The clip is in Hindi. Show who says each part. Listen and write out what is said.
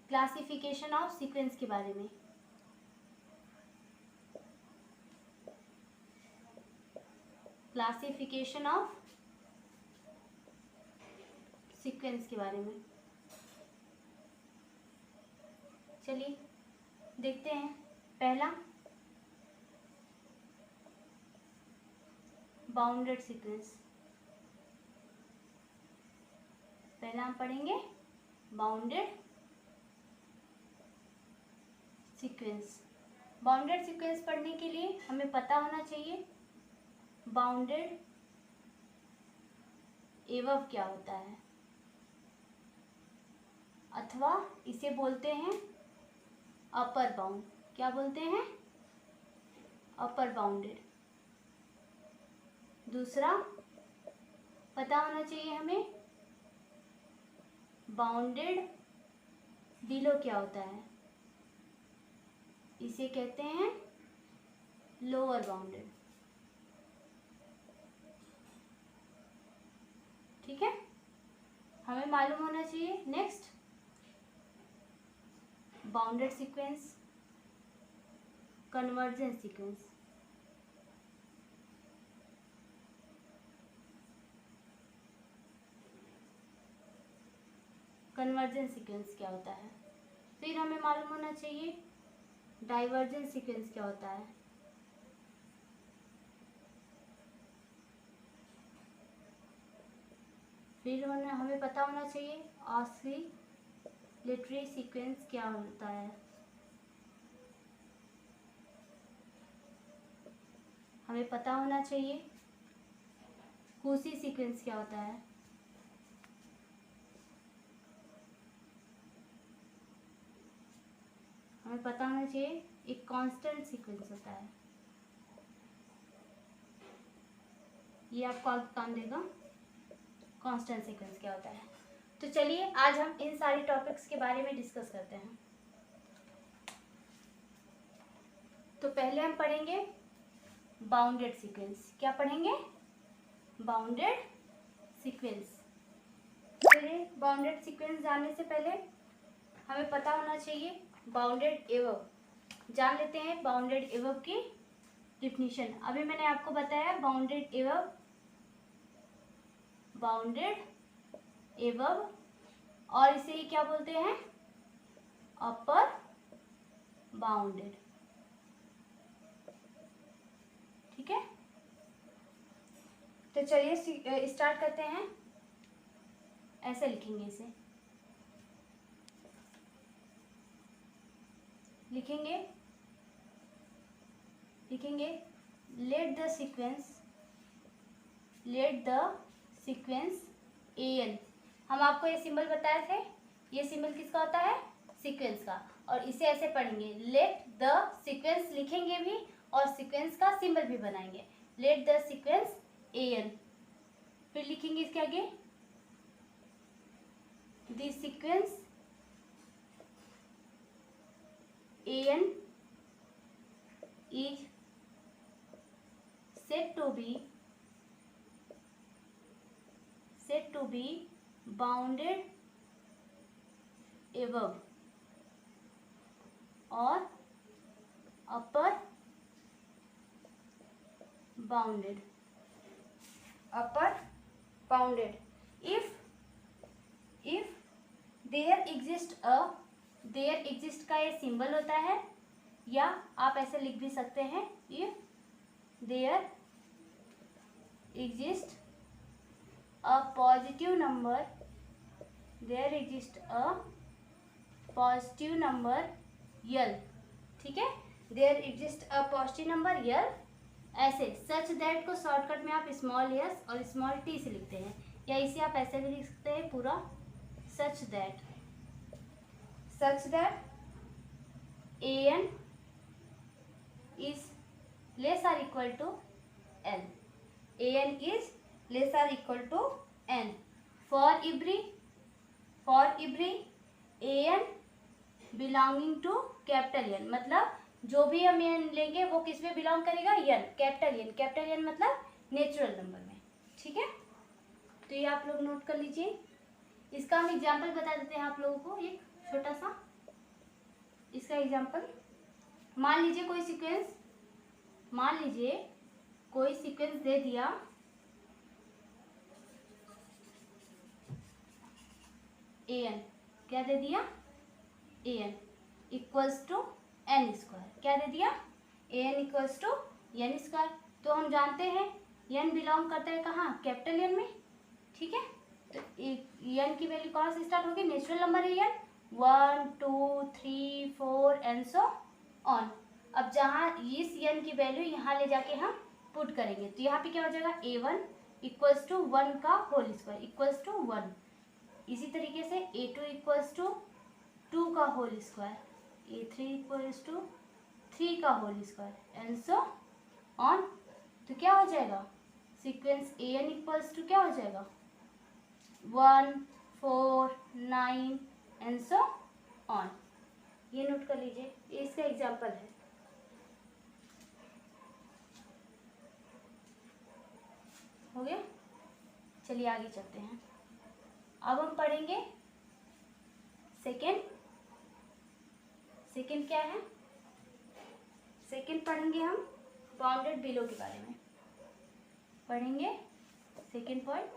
Speaker 1: क्लासिफिकेशन ऑफ सीक्वेंस के बारे में। क्लासिफिकेशन ऑफ सीक्वेंस के बारे में। चलिए देखते हैं। पहला बाउंडेड सीक्वेंस। पहला हम पढ़ेंगे बाउंडेड सीक्वेंस। बाउंडेड सीक्वेंस पढ़ने के लिए हमें पता होना चाहिए बाउंडेड एबव क्या होता है, अथवा इसे बोलते हैं अपर बाउंड। क्या बोलते हैं? अपर बाउंडेड। दूसरा पता होना चाहिए हमें बाउंडेड बिलो क्या होता है, इसे कहते हैं लोअर बाउंडेड। ठीक है, हमें मालूम होना चाहिए। Next bounded sequence, convergence sequence. Convergence sequence क्या होता है। फिर हमें मालूम होना चाहिए डाइवर्जेंस सीक्वेंस क्या होता है। फिर हमें पता होना चाहिए ऑसिलेटरी सीक्वेंस क्या होता है। हमें पता होना चाहिए कूसी सीक्वेंस क्या होता है। हमें पता होना चाहिए एक कांस्टेंट सीक्वेंस होता है। ये आपको काम देगा कांस्टेंट सीक्वेंस क्या होता है। तो चलिए आज हम इन सारी टॉपिक्स के बारे में डिस्कस करते हैं। तो पहले हम पढ़ेंगे बाउंडेड सीक्वेंस। क्या पढ़ेंगे? Bounded sequence. चलिए बाउंडेड सीक्वेंस जानने से पहले हमें पता होना चाहिए बाउंडेड एबव। जान लेते हैं बाउंडेड एबव की डिफिनीशन। अभी मैंने आपको बताया बाउंडेड एबव, बाउंडेड एबव, और इसे ही क्या बोलते हैं? अपर बाउंडेड। ठीक है, तो चलिए स्टार्ट करते हैं। ऐसे लिखेंगे, इसे लिखेंगे लेट द सीक्वेंस AN। हम आपको ये सिंबल बताए थे, ये सिंबल किसका होता है? सीक्वेंस का। और इसे ऐसे पढ़ेंगे लेट द सीक्वेंस, लिखेंगे भी और सीक्वेंस का सिंबल भी बनाएंगे। Let the sequence AN। फिर लिखेंगे इसके आगे the sequence AN is said to be bounded above or upper bounded if there exist का ये सिंबल होता है, या आप ऐसे लिख भी सकते हैं if there exist a positive number L। ठीक है, there exist a positive number L। ऐसे सच दैट को शॉर्टकट में आप स्मॉल s और स्मॉल t से लिखते हैं, या इसे आप ऐसे भी लिख सकते हैं पूरा such that AN is less or equal to L। AN is less or equal to N। For every AN belonging to capital N। मतलब जो भी हम N लेंगे वो किस में बिलोंग करेगा? N, कैपिटल N मतलब नेचुरल नंबर में। ठीक है, तो ये आप लोग नोट कर लीजिए। इसका हम एग्जाम्पल बता देते हैं आप लोगों को, एक छोटा सा। इसका एग्जांपल, मान लीजिए कोई सीक्वेंस दे दिया an, क्या दे दिया an equals to n square, क्या दे दिया an equals to n square. तो हम जानते हैं n बिलोंग करता है कहाँ, कैपिटल N में, ठीक है। तो n की वैल्यू कहाँ से स्टार्ट होगी, नेचुरल नंबर है n, 1 2 3 4 एंड सो ऑन। अब जहाँ इस n की वैल्यू यहाँ ले जाके हम पुट करेंगे तो यहाँ पे क्या हो जाएगा, a1 इक्वल्स टू 1 का होल स्क्वायर इक्वल्स टू 1। इसी तरीके से a2 इक्वल्स टू 2 का whole square, a3 equals to 3 का whole square and so on. तो क्या हो जाएगा, सीक्वेंस an इक्वल्स टू क्या हो जाएगा, 1 4 9 एंड सो ऑन। ये नोट कर लीजिए, ये इसका एग्जाम्पल है। हो गया, चलिए आगे चलते हैं। अब हम पढ़ेंगे सेकेंड क्या है, सेकेंड पढ़ेंगे हम बाउंडेड बिलो के बारे में पढ़ेंगे। Second point